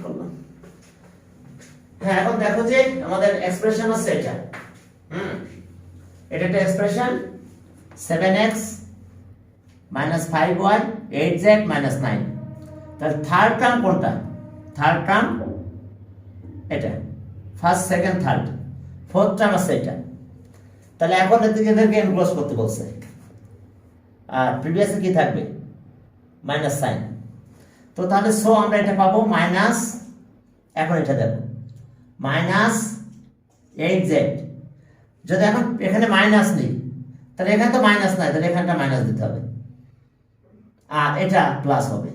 করলাম। হ্যাঁ, এখন দেখো যে আমাদের এক্সপ্রেশন আছে এটা। এটা একটা এক্সপ্রেশন 7x - 5y 8z - 9। তাহলে থার্ড টার্ম কোনটা? থার্ড টার্ম এটা, first second third, fourth term আছে এটা। তাহলে এখন এদেরকে এনক্লোজ করতে বলছে, আর প্রিভিয়াসে কি থাকবে? Minus sine. তো তাহলে সো আমরা এটা পাবো মাইনাস, এখন এটা দেখো -8z। যদি এখন এখানে মাইনাস নেই, তাহলে এখানে তো মাইনাস নাই, তাহলে এখানটা মাইনাস দিতে হবে, আর এটা প্লাস হবে।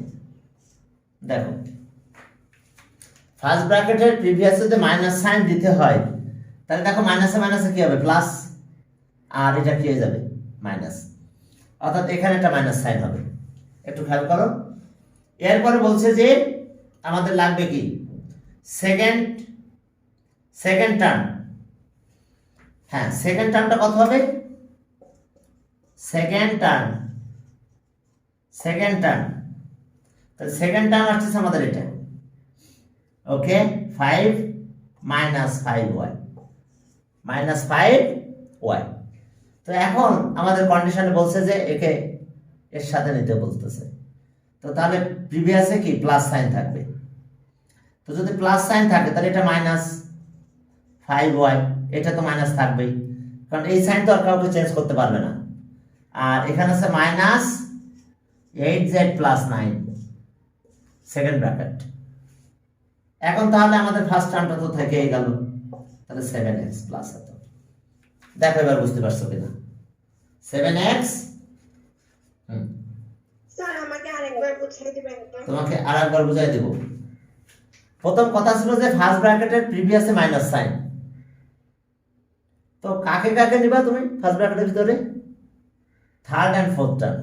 দেখো ফার্স্ট ব্র্যাকেটের প্রিভিয়াস যদি মাইনাস সাইন দিতে হয়, তাহলে দেখো মাইনাসে মাইনাসে কি হবে? প্লাস, আর এটা কি হয়ে যাবে? মাইনাস। অর্থাৎ এখানে একটা মাইনাস সাইন হবে। একটু খেয়াল করো। এরপরে বলছে যে আমাদের লাগবে কি? Second term. হ্যাঁ, সেকেন্ড টার্মটা কত হবে? সেকেন্ড টার্ম তাহলে সেকেন্ড টার্ম আসছে আমাদের এটা। ওকে, 5 - 5y -5y। তো এখন আমাদের কন্ডিশনে বলছে যে একে এর সাথে নিতে বলতেছে। তো তাহলে প্রিভিয়াসে কি প্লাস সাইন থাকবে। তো যদি প্লাস সাইন থাকে তাহলে এটা -5y, এটা তো মাইনাস থাকবেই, কারণ এই সাইন তো আর কাউকে চেঞ্জ করতে পারবে না। আর এখানে আছে -8z + 9 সেকেন্ড ব্র্যাকেট। এখন তাহলে আমাদের ফার্স্ট টার্মটা তো থেকেই গেল, তাহলে 7x প্লাস এত। দেখো এবার বুঝতে পারছো কিনা? 7x, স্যার আমাকে আরেকবার বুঝিয়ে দিবেন? তোমাকে আরেকবার বুঝাই দেব। প্রথম কথা ছিল যে ফার্স্ট ব্র্যাকেটের প্রিভিয়াসে মাইনাস সাইন। তো কাকে কাকে নিবা তুমি ফার্স্ট ব্র্যাকেটের ভিতরে? Third and fourth term.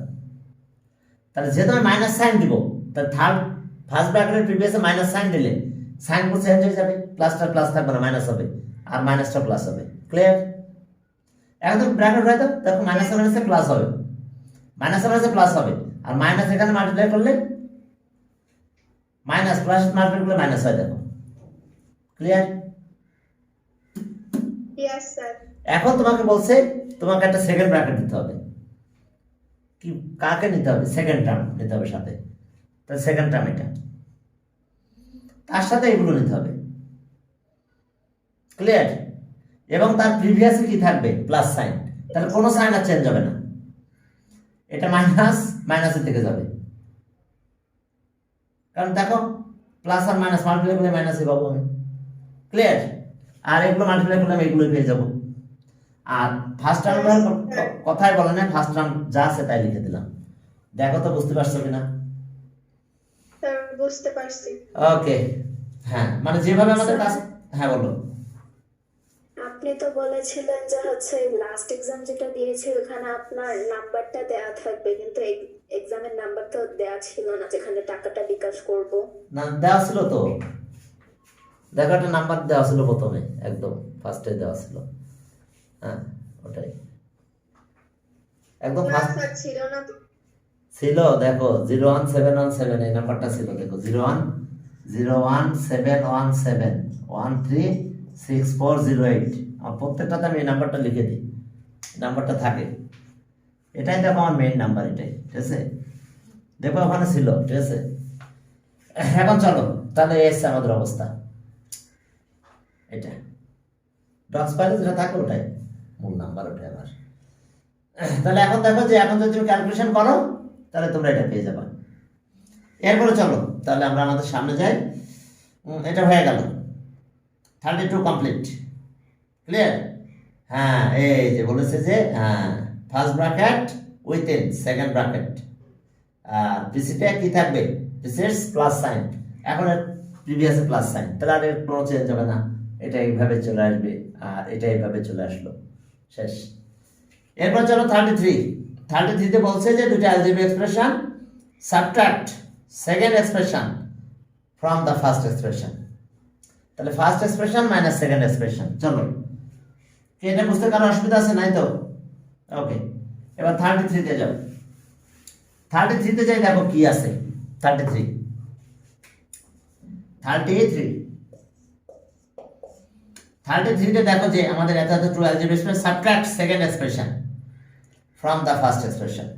তাহলে যেহেতু আমি মাইনাস সাইন দিব, তাহলে ফার্স্ট ব্র্যাকেটের প্রিভিয়াসে মাইনাস সাইন দিলে সাইন পুরো চেঞ্জ হয়ে যাবে, প্লাসটা প্লাস থাকবে না, মাইনাস হবে, আর মাইনাসটা প্লাস হবে। ক্লিয়ার? এখন তো ব্র্যাকেট হয়, তো দেখো মাইনাসে মাইনাসে প্লাস হবে, মাইনাসে মাইনাসে প্লাস হবে, আর মাইনাস এখানে মাল্টিপ্লাই করলে মাইনাস, প্লাস মাল্টিপ্লাই করলে মাইনাস হয়। দেখো ক্লিয়ার? Yes sir. এখন তোমাকে বলছে তোমাকে একটা সেকেন্ড ব্র্যাকেট দিতে হবে। কি কাকে নিতে হবে? সেকেন্ড টার্ম নিতে হবে সাথে। তাহলে সেকেন্ড টার্ম এটা, তার সাথে এগুলো নিতে হবে। ক্লিয়ার? এবং তার প্রিভিয়াসে কি থাকবে? Plus sign. তাহলে কোনো সাইন আর চেঞ্জ হবে না, এটা মাইনাসের দিকে যাবে, কারণ দেখো প্লাস আর মাইনাস মাল্টিপ্লাই করলে মাইনাসই পাবো আমি। ক্লিয়ার? আর এগুলো মাল্টিপ্লাই করলে আমি এগুলোই পেয়ে যাবো। আর ফার্স্ট টার্ম কথাই বলে না, ফার্স্ট টার্ম যা আছে তাই লিখে দিলাম। দেখো তো বুঝতে পারছো কিনা? স্যার বুঝতে পারছি। ওকে, হ্যাঁ, মানে যেভাবে আমাদের কাজ। হ্যাঁ বলো। আপনি তো বলেছিলেন যে হচ্ছে লাস্ট এক্সাম যেটা দিয়েছি ওখানে আপনার নাম্বারটা দেয়া থাকবে, কিন্তু এক্সামের নাম্বার তো দেয়া ছিল না, যেখানে টাকাটা বিকাশ করব। না, দেওয়া ছিল তো, দেখো একটা নাম্বার দেওয়া ছিল প্রথমে, একদম ফার্স্টে দেওয়া ছিল। হ্যাঁ, ওটাই একদম না ফার্স্ট স্যার ছিল না তো। ছিল, দেখো 01717 এই নাম্বারটা ছিল। দেখো 01717136408। আর প্রত্যেকটাতে আমি এই নাম্বারটা লিখে দিই, নাম্বারটা থাকে। এটাই দেখো আমার মেইন নাম্বার, এটাই। ঠিক আছে, দেখো ওখানে ছিল। ঠিক আছে, এখন চলো তাহলে এসছে আমাদের অবস্থা। এটা ডক্স ফাইলে যেটা থাকে ওটাই মূল নাম্বার, ওটাই আমার। তাহলে এখন দেখো যে এখন যদি তুমি ক্যালকুলেশন করো তাহলে তোমরা এটা পেয়ে যাবে। এরপরে চলো তাহলে আমরা আমাদের সামনে যাই। এটা হয়ে গেল 32 কমপ্লিট। ক্লিয়ার? হ্যাঁ, এই যে বলেছে যে first bracket within second bracket, আর পিসিতে কি থাকবে? পিসির প্লাস সাইন। এখন প্রিভিয়াসে প্লাস সাইন, তাহলে আর কোনো চেঞ্জ হবে না, এটা এইভাবে চলে আসবে, আর এটা এইভাবে চলে আসলো, শেষ। এরপর চলো 33তে বলছে যে দুটো algebraic expression subtract second expression from the first expression. তাহলে first expression minus second expression. চলো, কি এটা বুঝতে কারো অসুবিধা আছে? নাই তো? ওকে, এবার 33তে যাও। 33তে যাই, দেখো কি আছে। 33 33 তে দেখো যে আমাদের এত এত true algebra expression subtract second expression from the first expression.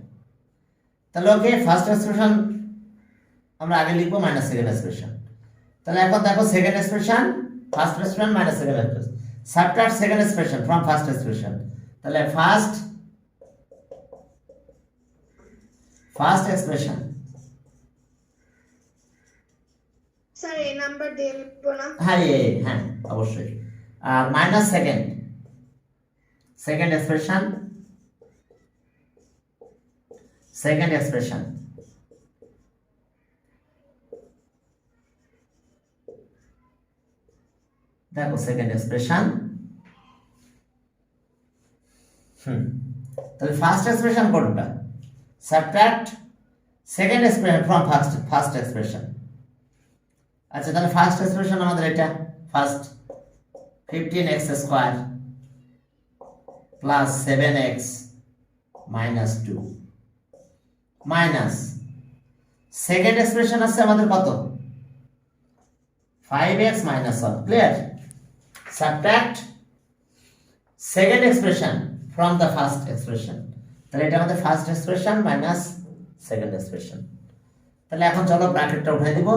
তাহলে ওকে ফার্স্ট এক্সপ্রেশন আমরা আগে লিখবো মাইনাস সেকেন্ড এক্সপ্রেশন। তাহলে এখন দেখো second expression first expression minus second expression subtract second expression from first expression. তাহলে ফার্স্ট এক্সপ্রেশন স্যার এই number দিয়ে নিব না? হ্যাঁ হ্যাঁ অবশ্যই। আর মাইনাস সেকেন্ড এক্সপ্রেশন দেখো সেকেন্ড এক্সপ্রেশন। তাহলে ফার্স্ট এক্সপ্রেশন কোনটা? Subtract second expression from first expression. আচ্ছা তাহলে ফার্স্ট এক্সপ্রেশন আমাদের এটা first 15x square plus 7x minus 2 minus second expression আছে আমাদের কত? 5x minus 1। Clear? Subtract second expression from the first expression. তাহলে এটা আমাদের first expression minus second expression. তাহলে এখন চলো ব্র্যাকেটটা উঠাই দিব।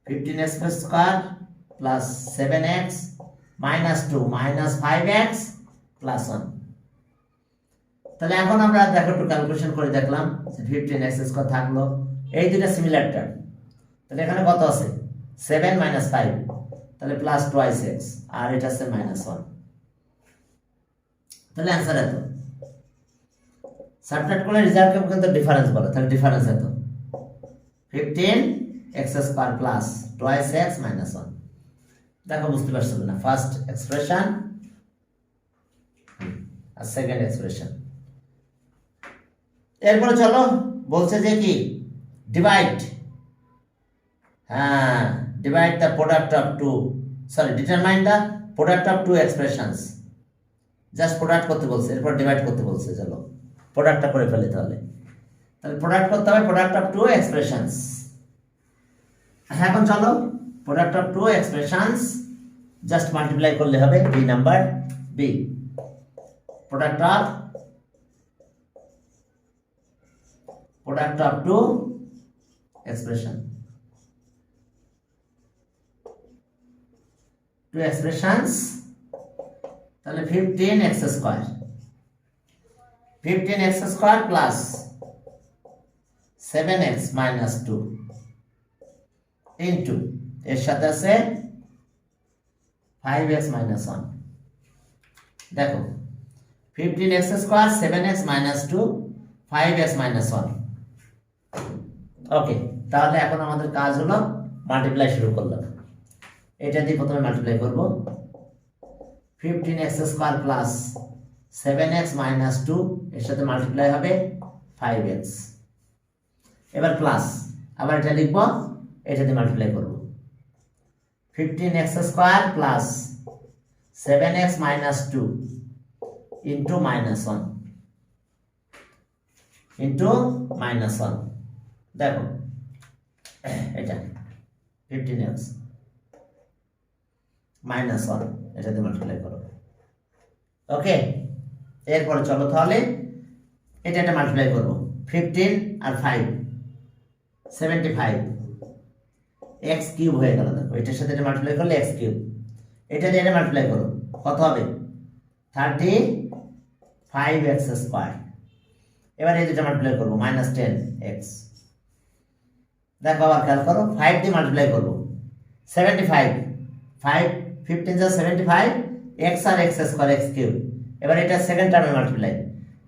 15x square plus 7x minus 2 minus 5x plus 1। তাহলে এখন আমরা দেখো একটু ক্যালকুলেশন করে দেখলাম যে 15x স্কয়ার থাকলো, এই দুটো সিমিলার টার্ম। তাহলে এখানে কত আছে? 7 মাইনাস 5, তাহলে প্লাস 2x আর এটা আছে মাইনাস 1। তাহলে অ্যান্সার এত। সাবট্রাক্ট করলে রেজাল্টকে কিন্তু ডিফারেন্স বলে, তাহলে ডিফারেন্স এত 15x square plus 2x minus 1। দেখো বুঝতে পারছো না? ফার্স্ট এক্সপ্রেশন আর সেকেন্ড এক্সপ্রেশন। এরপরে চলো বলছে যে কি ডিভাইড, হ্যাঁ divide the product of two, sorry determine the product of two expressions. Just product করতে বলছে, এরপর ডিভাইড করতে বলছে। চলো প্রোডাক্টটা করে ফেলি তাহলে। তাহলে প্রোডাক্ট করতে হবে প্রোডাক্ট অফ টু এক্সপ্রেশনস। এখন চলো product of two expressions just multiply করলে হবে b number b. Product of two expression, two expressions. তাহলে 15x square plus 7x minus 2 into এর সাথে আছে 5x মাইনাস 1। দেখো 15x square 7x minus 2 5x minus 1। ওকে, তাহলে এখন আমাদের কাজ হলো মাল্টিপ্লাই শুরু করলাম। এটা দিয়ে প্রথমে মাল্টিপ্লাই করব। 15x square plus 7x minus 2 এর সাথে মাল্টিপ্লাই হবে 5x। এবার প্লাস আবার এটা লিখব, এটা দিয়ে মাল্টিপ্লাই করব। 15x square plus 7x minus 2 into minus 1 into minus 1। দেখো এটা 15x মাইনাস 1 এটা দিয়ে মাল্টিপ্লাই করো। ওকে, এরপরে চলো তাহলে এটা মাল্টিপ্লাই করব। 15 আর 5 75 x কিউব হয়ে গেল। দেখো এটার সাথে এটা মাল্টিপ্লাই করলে x কিউব, এটা দিয়ে এটা মাল্টিপ্লাই করো, কত হবে? 35x square. এবার এই দুটো মাল্টিপ্লাই করব, মাইনাস 10x। দেখো আবার খেয়াল করো, 5 দিয়ে মাল্টিপ্লাই করব 75, 5 15 যা 75 x আর x স্কয়ার x কিউব। এবার এটা সেকেন্ড টার্মে মাল্টিপ্লাই,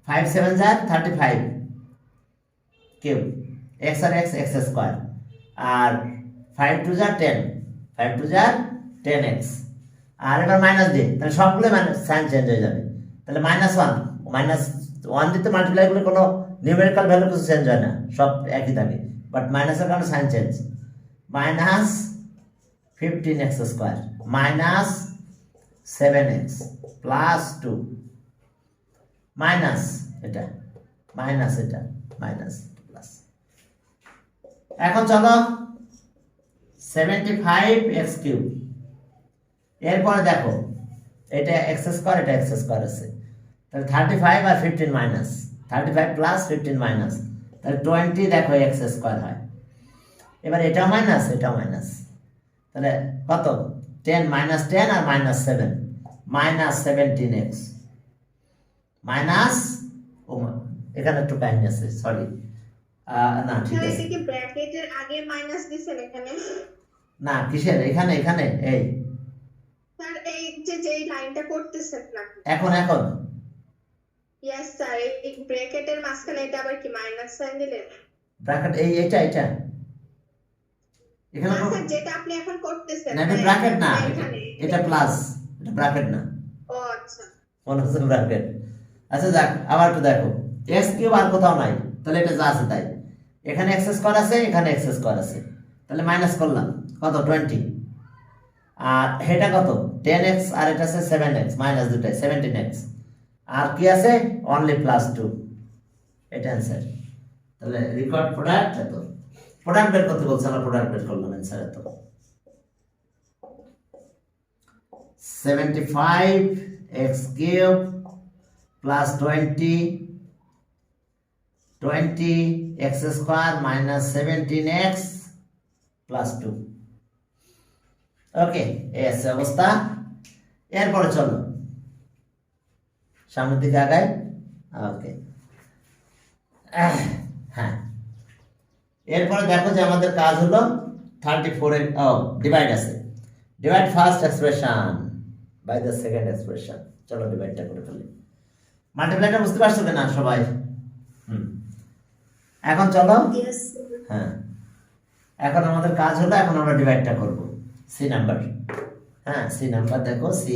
5 7 যা 35 কিউব x আর x x স্কয়ার, আর 5 2 যা 10, 5 2 যা 10x। আর এবার মাইনাস দিয়ে, তাহলে সবগুলো মাইনাস, সাইন চেঞ্জ হয়ে যাবে। তাহলে মাইনাস 1 দিয়ে মাল্টিপ্লাই করলে কোনো নিউমেরিক্যাল ভ্যালু কিছু চেঞ্জ হয় না, সব একই থাকে, বাট মাইনাসের কারণে sign change. Minus 15x square minus 7x plus 2 minus এটা মাইনাস এটা মাইনাস প্লাস। এখন চলো 75x³ এরপরে দেখো এটা x স্কয়ার এটা x স্কয়ার আছে তাহলে 35 আর 15 মাইনাস 35 প্লাস 15 মাইনাস তাহলে 20 দেখো x স্কয়ার হয় এবার এটাও মাইনাস এটাও মাইনাস তাহলে কত 10 মাইনাস 10 আর মাইনাস 7 মাইনাস 17x মাইনাস ও এখানে একটু কাহিনী আছে সরি না ঠিক স্যার আছে এটা কি ব্র্যাকেটের আগে মাইনাস দিছেন এখানে? না কিসের এখানে এখানে এই স্যার এই যে যেই লাইনটা করতেছেন না, এখন এখন ইয়েস স্যার, এই ব্র্যাকেটের মাঝখানে এটা আবার কি মাইনাস সাইন দিলেন? ব্র্যাকেট এই এটা এটা এখানে না কোনো- স্যার, যেটা আপনি এখন করতেছেন না এটা মানে ব্র্যাকেট না এখানে। এটা প্লাস এটা ব্র্যাকেট না ও আচ্ছা, মনে হচ্ছে ব্র্যাকেট আচ্ছা যাক আবার একটু দেখো x³ আর কোথাও নাই তাহলে এটা যা আছে তাই এখানে x স্কয়ার আছে এখানে x স্কয়ার আছে তাহলে মাইনাস করলাম কত 20 আর এটা কত 10x আর এটা আছে 7x মাইনাস দুটাই 17x আর কি আছে অনলি প্লাস 2 এটা অ্যান্সার তাহলে রেকর্ড প্রোডাক্ট এত প্রোডাক্ট বের করতে বলছে আমরা প্রোডাক্ট বের করলাম অ্যান্সার এত 75x³ plus 20x square minus 17x plus 2 ওকে এই আছে অবস্থা এরপরে চলো সামনের দিকে আগাই ওকে হ্যাঁ এরপরে দেখো যে আমাদের কাজ হলো 34 এর ডিভাইড আছে divide first expression by the second expression চলো ডিভাইডটা করে ফেলি মাল্টিপ্লাইটা বুঝতে পারছো না সবাই এখন চলো ইয়েস হ্যাঁ এখন আমাদের কাজ হলো এখন আমরা ডিভাইডটা করব সি নাম্বার হ্যাঁ সি নাম্বার দেখো সি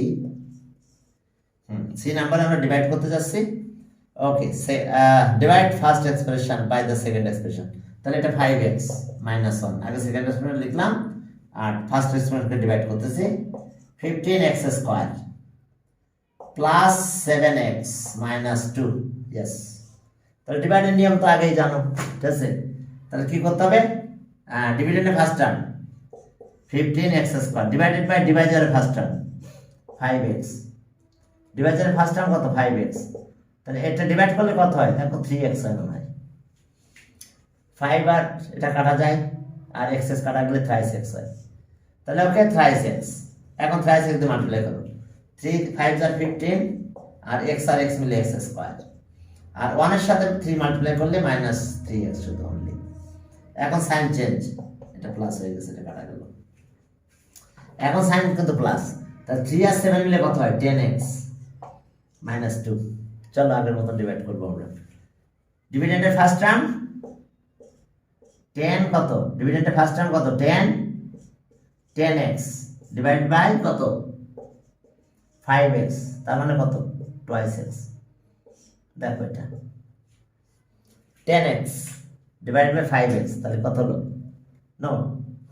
সি নাম্বার আমরা ডিভাইড করতে যাচ্ছি okay divide first expression by the second expression তাহলে এটা 5x মাইনাস 1 আগে সেকেন্ড এক্সপ্রেশন লিখলাম আর ফার্স্ট এক্সপ্রেশনকে ডিভাইড করতেছি 15x square plus 7x minus 2 yes তাহলে ডিভাইডের নিয়ম তো আগেই জানো ঠিক আছে তাহলে কি করতে হবে ডিভিডেন্ডের first term 15x square divided by ডিভাইজারের ফার্স্ট টার্ম 5x ডিভাইজারের ফার্স্ট টার্ম কত 5x তাহলে এটা ডিভাইড করলে কত হয় দেখো 3x হয় মনে হয় 5 আর এটা কাটা যায় আর x কাটা গেলে thrice x হয় তাহলে ওকে thrice x এখন thrice x দিয়ে মাল্টিপ্লাই করো 3 5 আর 15 আর x আর x মিলে x স্কয়ার আর 1 এর সাথে 3 মাল্টিপ্লাই করলে মাইনাস 3x শুধু অনলি এখন সাইন চেঞ্জ এটা প্লাস হয়ে গেছে এটা কাটা গেল এখন সাইন কিন্তু প্লাস তাহলে 3 আর 7 মিলে কত হয় 10x মাইনাস 2 চলো আগের মতো ডিভাইড করব আমরা ডিভিডেন্ডের ফার্স্ট টার্ম 10 কত ডিভিডেন্ডের ফার্স্ট টার্ম কত 10x ডিভাইড বাই কত 5x তার মানে কত twice x দেখো এটা 10x ডিভাইড বাই 5x তাহলে কত হলো নো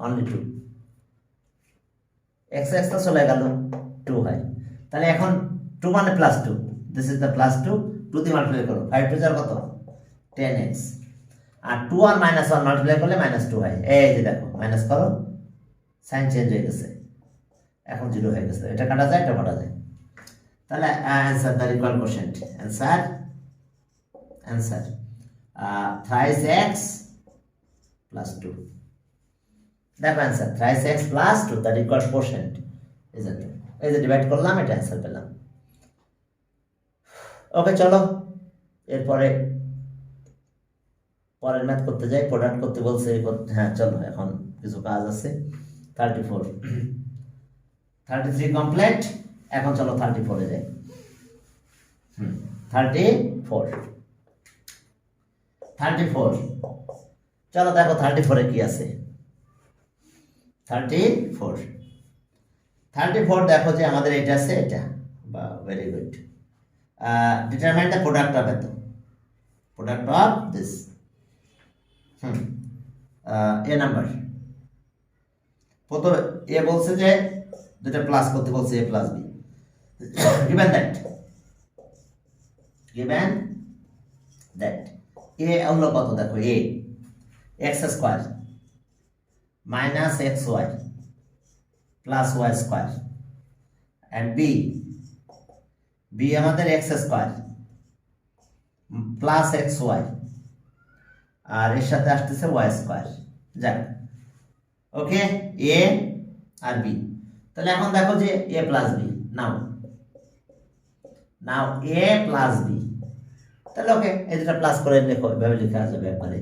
অনলি 2 x x তো চলে গেল 2 হয় তাহলে এখন 2 মানে plus 2 this is the plus 2 2 দিয়ে মাল্টিপ্লাই করো 5 টু যার কত 10x আর 2 আর মাইনাস 1 মাল্টিপ্লাই করলে মাইনাস 2 হয় এই যে দেখো মাইনাস করো সাইন চেঞ্জ হয়ে গেছে এখন 0 হয়ে গেছে এটা কাটা যায় এটা কাটা যায় তাহলে answer the required question answer thrice x plus 2 দেখো answer thrice x plus 2 the required question is it এই যে ডিভাইড করলাম এটা অ্যানসার পেলাম ওকে চলো এরপরে পরের ম্যাথ করতে যাই প্রোডাক্ট করতে বলছে হ্যাঁ চলো এখন কিছু কাজ আছে 34 33 কমপ্লিট এখন চলো 34 এ যাই 34 চলো দেখো 34 এ কি আছে 34 দেখো যে আমাদের এটা আছে এটা বা very good determine the product of এত প্রোডাক্ট অফ দিস এ নাম্বার প্রথমে এ বলছে যে দুটো প্লাস করতে বলছে a plus b given that a হলো কত দেখো a x square minus x Y plus Y square and B B আমাদের X square plus x Y আর এর সাথে আসতেছে ওয়াই স্কোয়ার। যাক, ওকে, এ আর বি। তাহলে এখন দেখো যে এ প্লাস বি, নাও নাও এ প্লাস বি, তাহলে ওকে এই দুটা প্লাস করে লেখো, এভাবে লেখা যাবে একবারে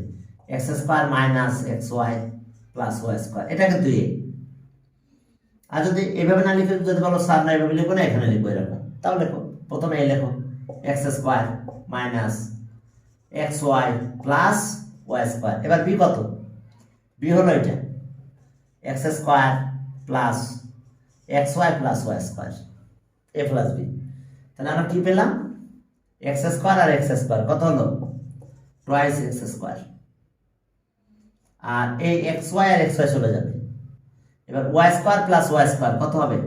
x square minus x Y plus Y square, এটা কিন্তু এ। আর যদি এভাবে না লিখে যদি বলো স্যার না এভাবে লিখো না, এখানে লিখবো এরকম, তাও লেখো। প্রথমে এ লেখো X square minus x Y plus Y square. এবার বি কত? বি হলো এটা X square plus x Y plus Y square, A plus B. তাহলে আমরা কি পেলাম? এক্স স্কোয়ার আর এক্স স্কোয়ার কত হলো? Twice X square. আর এই এক্স ওয়াই আর এক্স ওয়াই চলে যাবে। এবার Y square plus Y square কত হবে?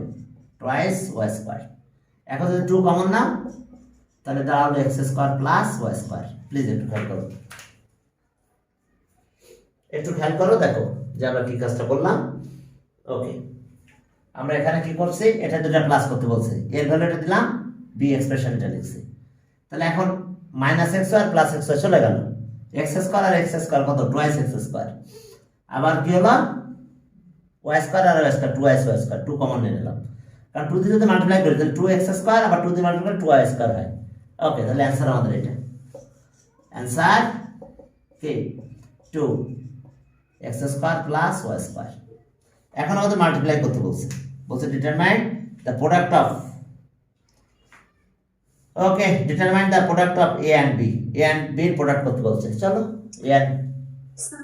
Twice Y square. এখন যদি টু কমন নাও তাহলে দাঁড়ালো x square plus Y square. Please একটু খেয়াল করো, একটু খেয়াল করো, দেখো যে আমরা কি কাজটা করলাম। ওকে, আমরা এখানে কি করছি? এটা দুটা প্লাস করতে বলছে, এর ভ্যালুটা দিলাম, বি এক্সপ্রেশনটা লিখছি। তাহলে এখন minus x Y plus x Y চলে গেল, এক্স স্কোয়ার আর এক্স স্কোয়ার কত? Twice X square. আবার কি হলো? ওয়াই স্কোয়ার আর Y square, twice Y square, two common নিয়ে নিলাম, কারণ টু দিয়ে যদি মাল্টিপ্লাই করি তাহলে টু এক্স স্কোয়ার আবার টু দিয়ে মাল্টিপ্লাই টু ওয়াই স্কোয়ার হয়। ওকে, তাহলে অ্যান্সার আমাদের এটা, অ্যান্সার কি? Two X square plus Y square. এখন আমাদের মাল্টিপ্লাই করতে বলছে, বলছে determine the product of, okay, determine the product of A and B, A and B এর প্রোডাক্ট করতে বলছে। চলো এ অ্যান্ড, স্যার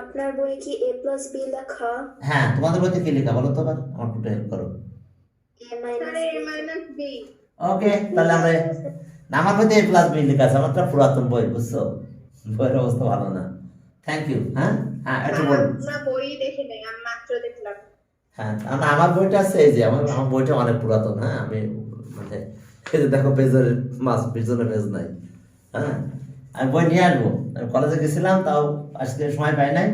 আপনার বইয়ে কি এ প্লাস বি লেখা? হ্যাঁ তোমাদের বইতে কি লেখা বলো তো, আবার আমার একটু হেল্প করো। এ মাইনাস স্যার এ মাইনাস বি। ওকে, তাহলে আমরা না, আমার বইতে এ প্লাস বি লেখা আছে, আমারটা পুরাতন বই, বুঝছো, বইয়ের অবস্থা ভালো না। Thank you. হ্যাঁ হ্যাঁ, একটু বল। না বই দেখে নেই, আমি মাত্র দেখলাম। হ্যাঁ, আমার বইটা আছে, এই যে আমার বইটা অনেক পুরাতন। হ্যাঁ, আমি মানে এই যে দেখো পেজের পিছনে পেজ নাই। হ্যাঁ, আমি বই নিয়ে আসবো, আমি কলেজে গেছিলাম, তাও আজকে সময় পাই নাই,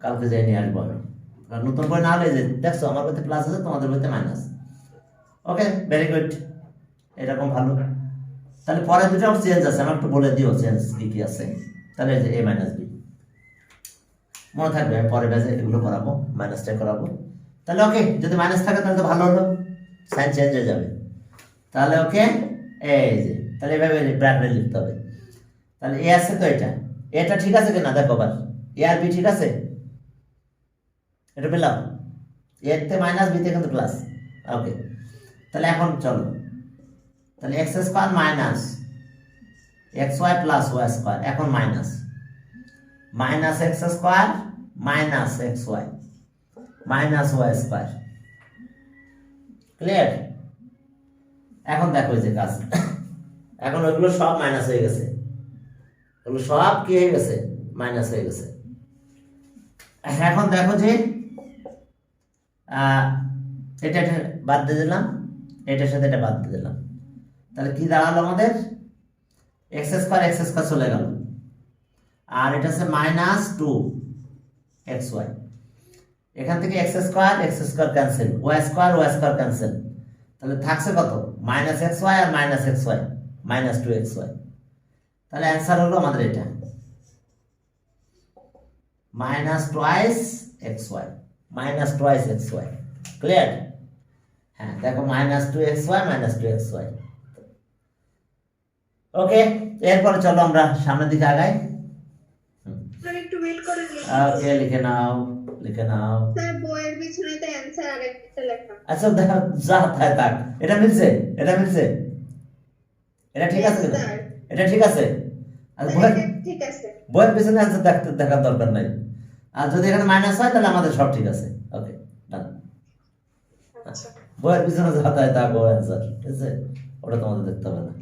কালকে যাই নিয়ে আসবো আমি। আর নতুন বই না হলে যে দেখছো আমার বইতে প্লাস আছে, তোমাদের বইতে মাইনাস। ওকে, ভেরি গুড, এরকম ভালো। তাহলে পরে দুটো চেঞ্জ আছে, আমার একটু বলে দিও চেঞ্জ কি কি আছে। তাহলে এই যে এ মাইনাস বি মনে থাকবে, আমি পরে ব্যাচে এগুলো করাবো, মাইনাসটা করাবো। তাহলে ওকে, যদি মাইনাস থাকে তাহলে তো ভালো হলো, সাইন চেঞ্জ হয়ে যাবে। তাহলে ওকে, এই যে তাহলে এভাবে ব্র্যাকেটে লিখতে হবে। তাহলে এ আছে তো, এটা ঠিক আছে কিনা দেখো আবার, এ আর বি ঠিক আছে, এটা পেলাম, এতে মাইনাস বিতে কিন্তু প্লাস। ওকে, তাহলে এখন চলো, তাহলে X square minus x Y plus Y square, এখন minus minus x square minus x Y minus Y square. Clear? এখন দেখো যে কাজ, এখন ওইগুলো সব মাইনাস হয়ে গেছে, ওগুলো সব কি হয়ে গেছে? মাইনাস হয়ে গেছে। এখন দেখো যে এটা বাদ দিয়ে দিলাম, এটার সাথে এটা বাদ দিয়ে দিলাম, তাহলে কি দাঁড়ালো আমাদের? এক্স স্কোয়ার চলে গেল, আর এটা হচ্ছে মাইনাস টু এক্স ওয়াই। এখান থেকে X square cancel, Y square cancel, তাহলে থাকছে কত? মাইনাস এক্স ওয়াই আর minus x Y, minus two X Y. তাহলে অ্যান্সার হলো আমাদের এটা, minus twice X Y, minus twice X Y. Clear? হ্যাঁ, দেখো minus two X Y, minus two X Y. Okay, এরপরে চলো আমরা সামনের দিকে আগাই। স্যার একটু ওয়েট করে নিন। ওকে, লিখে নাও, লিখে নাও। স্যার বইয়ের পিছনে তো অ্যানসার আরেকটা লেখা। আচ্ছা দেখো, যা তাই থাক, এটা মিলছে, এটা মিলছে, এটা ঠিক আছে, Yes, sir. এটা ঠিক আছে। আর স্যার, এটা ঠিক আছে। বইয়ের পিছনে অ্যান্সার দেখার দরকার নাই। আর যদি এখানে মাইনাস হয় তাহলে আমাদের সব ঠিক আছে। ওকে, ডান। আচ্ছা। বইয়ের পিছনে যা তাই থাক অ্যান্সার, ঠিক আছে, ওটা তোমাদের দেখতে হবে না,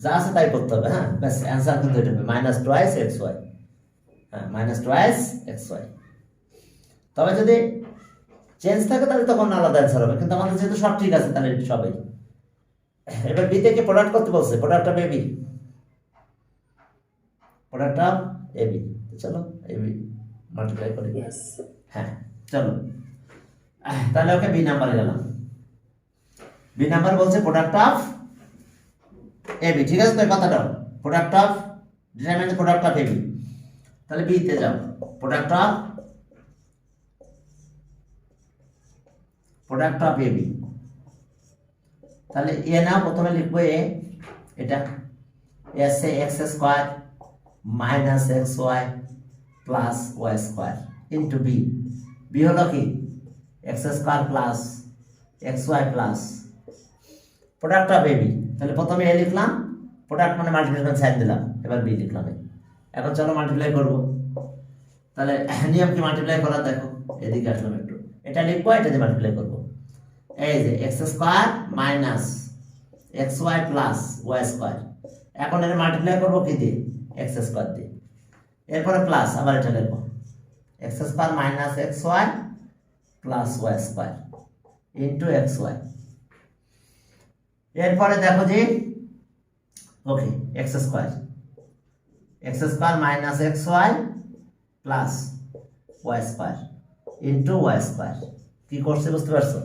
যা আছে তাই করতে হবে। হ্যাঁ, ব্যাস, অ্যান্সার কিন্তু এটা হবে মাইনাস টুয়াইস এক্স ওয়াই। হ্যাঁ, মাইনাস টুয়াইস এক্স ওয়াই। তবে যদি চেঞ্জ থাকে তাহলে তখন আলাদা অ্যান্সার হবে, কিন্তু আমাদের যেহেতু সব ঠিক আছে তাহলে সবাই। এবার বি থেকে প্রোডাক্ট করতে বলছে, product of AB, product of AB. চলো এবি মাল্টিপ্লাই করি। Yes. হ্যাঁ, চলো তাহলে ওকে বি নাম্বারে গেলাম। বি নাম্বার বলছে প্রোডাক্ট অফ এ বি, ঠিক আছে তো এই কথাটা, product of determine the product of A B. তাহলে বি তে যাও, প্রোডাক্ট অফ এ বি। তাহলে এ না প্রথমে লিখবো এ, এটা এস A x square minus x Y plus Y square into B. B হলো কি x square plus x Y plus product of A B. তাহলে প্রথমে এ লিখলাম, প্রোডাক্ট মানে মাল্টিপ্লিকেশন সাইন দিলাম, এবার বি লিখলাম। এখন চলো মাল্টিপ্লাই করবো। তাহলে নিয়ম কি মাল্টিপ্লাই করা, দেখো এদিকে আসলাম একটু, এটা লিখবো, এটা দিয়ে মাল্টিপ্লাই করবো। এই যে x square minus x Y plus Y square, এখন এর মাল্টিপ্লাই করবো কি দিয়ে, এক্স স্কোয়ার দিয়ে। এরপরে প্লাস আবার এটা লিখবো, X square minus x Y plus Y square into X Y. এরপরে দেখো যে okay X square minus x Y plus Y square into Y square. কি করছে বুঝতে পারছো?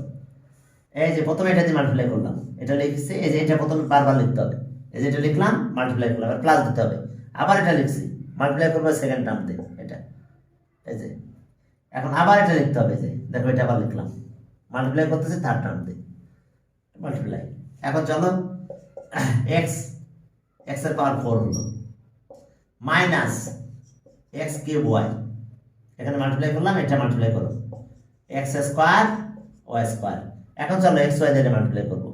এই যে প্রথমে এটা দিয়ে মাল্টিপ্লাই করলাম, এটা লিখছি, এই যে এটা প্রথমে বারবার লিখতে হবে, এই যে এটা লিখলাম মাল্টিপ্লাই করলাম, এবার প্লাস দিতে হবে, আবার এটা লিখছি মাল্টিপ্লাই করবো সেকেন্ড টার্ম দিয়ে এটা, এই যে এখন আবার এটা লিখতে হবে, যে দেখো এটা আবার লিখলাম মাল্টিপ্লাই করতেছি থার্ড টার্ম দিয়ে মাল্টিপ্লাই। এখন চলো এক্স এর পাওয়ার 4 হলো মাইনাস এক্স কিউব ওয়াই, এখানে মাল্টিপ্লাই করলাম, এটা মাল্টিপ্লাই করো এক্স স্কোয়ার ওয়াই স্কোয়ার। এখন চলো এক্স ওয়াই দিয়ে মাল্টিপ্লাই করবো,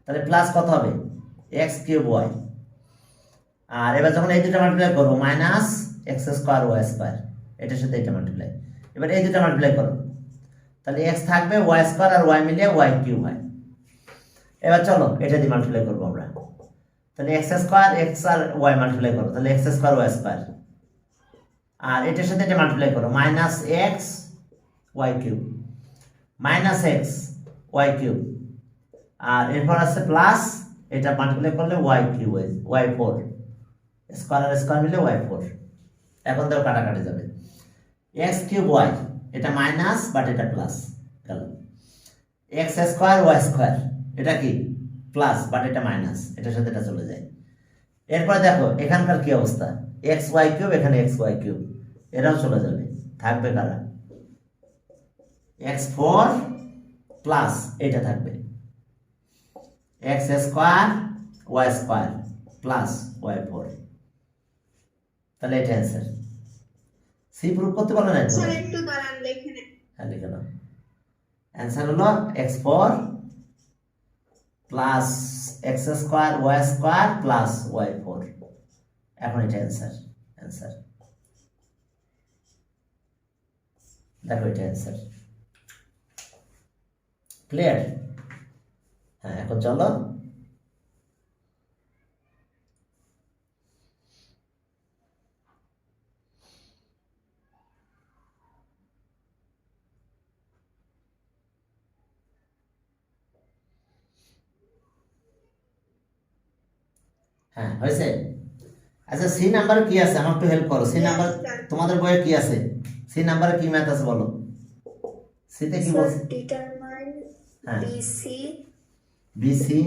তাহলে প্লাস কত হবে এক্স কিউব ওয়াই, আর এবার যখন এই দুটো মাল্টিপ্লাই করবো minus x square Y square, এটার সাথে এটা মাল্টিপ্লাই। এবার এই দুটো মাল্টিপ্লাই করো, তাহলে এক্স থাকবে, ওয়াই স্কোয়ার আর ওয়াই মিলিয়ে ওয়াই কিউব হয়। এবার চলো এটা দিয়ে মাল্টিপ্লাই করবো আমরা, তাহলে এক্স স্কোয়ার এক্স আর ওয়াই মাল্টিপ্লাই করো, তাহলে এক্স স্কোয়ার ওয়াই স্কোয়ার, আর এটার সাথে এটা মাল্টিপ্লাই করো minus x Y cube minus x Y cube, আর এরপর আছে প্লাস এটা মাল্টিপ্লাই করলে ওয়াই কিউব ওয়াই 4, স্কোয়ার আর স্কোয়ার মিলে ওয়াই 4। এখন তো কাটাকাটি যাবে, এক্স কিউব ওয়াই এটা মাইনাস বাট এটা প্লাস গেল, এক্স স্কোয়ার ওয়াই স্কোয়ার এটা কি প্লাস বাট এটা মাইনাস, এটার সাথে এটা চলে যায়। এরপর দেখো এখানকার কি অবস্থা, এক্স ওয়াই কিউব, এখানে এক্স ওয়াই কিউব, এরাও চলে যাবে, থাকবে কারা x4 প্লাস এটা থাকবে x square Y square plus y 4। তাহলে এটা অ্যান্সার। সি প্রুফ করতে পারলো না, স্যার একটু দাঁড়ান লিখে নেন। হ্যাঁ লিখে নাও, অ্যান্সার হলো x4 plus x square Y square plus y 4। এখন এটা অ্যান্সার, দেখো এটা অ্যান্সার ক্লিয়ার। হ্যাঁ এখন চলো হ্যাঁ হয়েছে। আচ্ছা সি নাম্বার কি আছে, আমার একটু হেল্প করো। সি নাম্বার তোমাদের বইয়ে কি আছে, সি নাম্বারে কি ম্যাথ আছে বলো। সিতে কি বলছে, ডিটারমাইন হ্যাঁ BC BC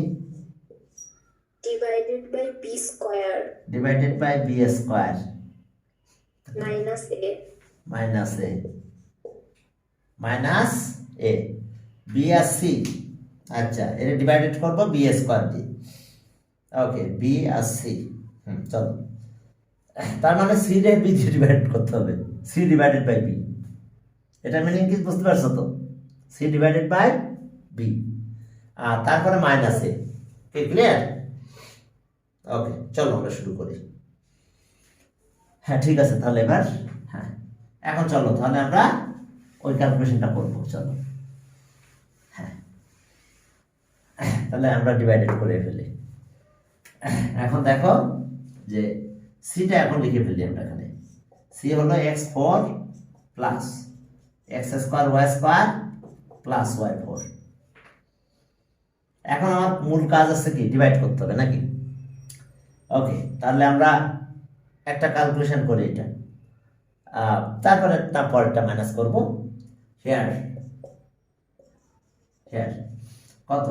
divided by B square divided by B square minus A minus A B আর সি। আচ্ছা এটা ডিভাইডেড করবো বি স্কয়ার দিয়ে, ওকে বি আর সি। চলো তার মানে সি রে বি দিয়ে ডিভাইড করতে হবে, সি ডিভাইডেড বাই বি, এটার মিনিং কি বুঝতে পারছো তো, সি ডিভাইডেড বাই বি, আর তারপরে মাইনাস এ। ক্লিয়ার? ওকে চলো আমরা শুরু করি। হ্যাঁ ঠিক আছে তাহলে এবার, হ্যাঁ এখন চলো তাহলে আমরা ওই ক্যালকুলেশনটা করবো। চলো হ্যাঁ তাহলে আমরা ডিভাইডেড করে ফেলি। এখন দেখো যে সিটা এখন লিখে ফেলি আমরা এখানে, সি হলো x4 plus x square Y square plus y 4। এখন আমার মূল কাজ আছে কি, ডিভাইড করতে হবে নাকি। ওকে তাহলে আমরা একটা ক্যালকুলেশন করি এটা, তারপরে পরেরটা মাইনাস করব। হেয়ার হেয়ার কত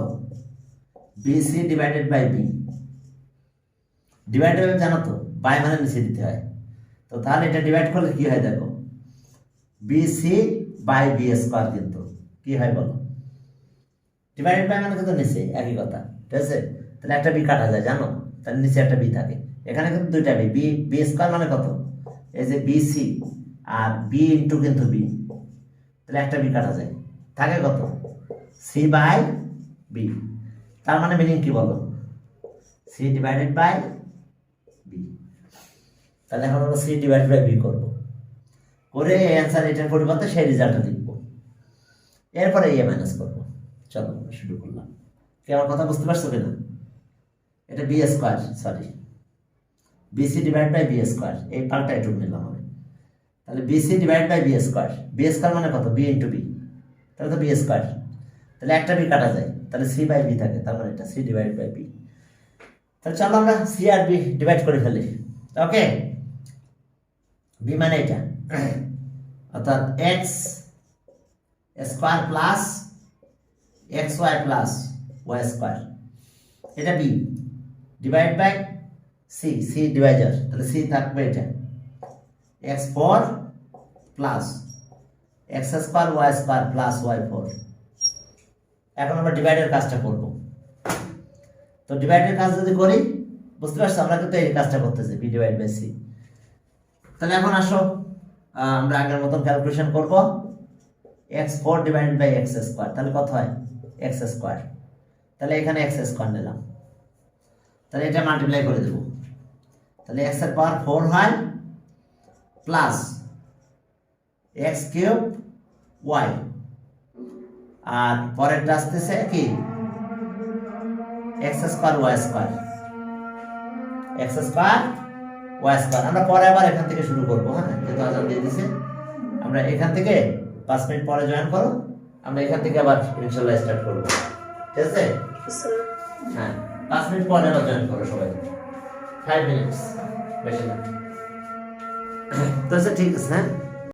BC divided by B, divided জানো তো, বাই মানে নিচে দিতে হয়। তো তাহলে এটা ডিভাইড করলে কি হয় দেখো, বিসি বাই বি স্কোয়ার, কিন্তু কি হয় বলো, ডিভাইডেড বাই মানে কিন্তু নিচে একই কথা, ঠিক আছে। তাহলে একটা বি কাটা যায় জানো, তাহলে নিচে একটা বি থাকে, এখানে কিন্তু দুইটা বি, বি বি স্কোয়ার মানে কত, এই যে বিসি আর বি ইন্টু কিন্তু বি, তাহলে একটা বি কাটা যায়, থাকে কত সি বাই বি। তার মানে মিনিং কি বলো, সি ডিভাইডেড বাই বি। তাহলে এখন আমরা সি ডিভাইডেড বাই বি করবো, করে অ্যান্সার এটার পরিবর্তে সেই রেজাল্টটা লিখবো, এরপরে এ মাইনাস করবো। চলো শুরু করলাম। কি আমার কথা বুঝতে পারছো কিনা? এটা B square, sorry BC divide by B square, এই পার্টটা একটু নিলাম আমি। তাহলে BC divide by B square, B square মানে কত, বি ইন্টু বি, তাহলে তো বি স্কোয়ার, তাহলে একটা বি কাটা যায়, তাহলে সি বাই বি থাকে, তার মানে এটা সি ডিভাইড বাই বি। তাহলে চলো আমরা সি আর বি ডিভাইড করে ফেলি। ওকে, বি মানে এটা, অর্থাৎ X square plus x Y plus Y square, এটা B divide by C, C divider, তাহলে সি থাকবে এটা X four plus x square Y square plus Y four. এখন আমরা ডিভাইডের কাজটা করব। তো ডিভাইডের কাজ যদি করি, বুঝতে পারছো আমরা কিন্তু এই কাজটা করতেছি, বি ডিভাইড বাই সি। তাহলে এখন আসো আমরা আগের মতন ক্যালকুলেশন করব, x four divided by x square, তাহলে কত হয় এক্স স্কোয়ার, তাহলে এখানে এক্স স্কোয়ার নিলাম, তাহলে এটা মাল্টিপ্লাই করে দেবো, তাহলে এক্স এর পাওয়ার 4 হয় প্লাস এক্স কিউব ওয়াই, আর পরেরটা আসতেছে কি x square Y square, x square Y square. আমরা পরে আবার এখান থেকে শুরু করবো, হ্যাঁ যেহেতু আজান দিয়ে দিছে, আমরা এখান থেকে 5 মিনিট পরে জয়েন করো, আমরা এখান থেকে আবার ইনশাল্লাহ স্টার্ট করবো, ঠিক আছে? হ্যাঁ 5 মিনিট পরে আবার জয়েন করো সবাই, 5 মিনিটস বেশি না। তো ঠিক আছে, হ্যাঁ।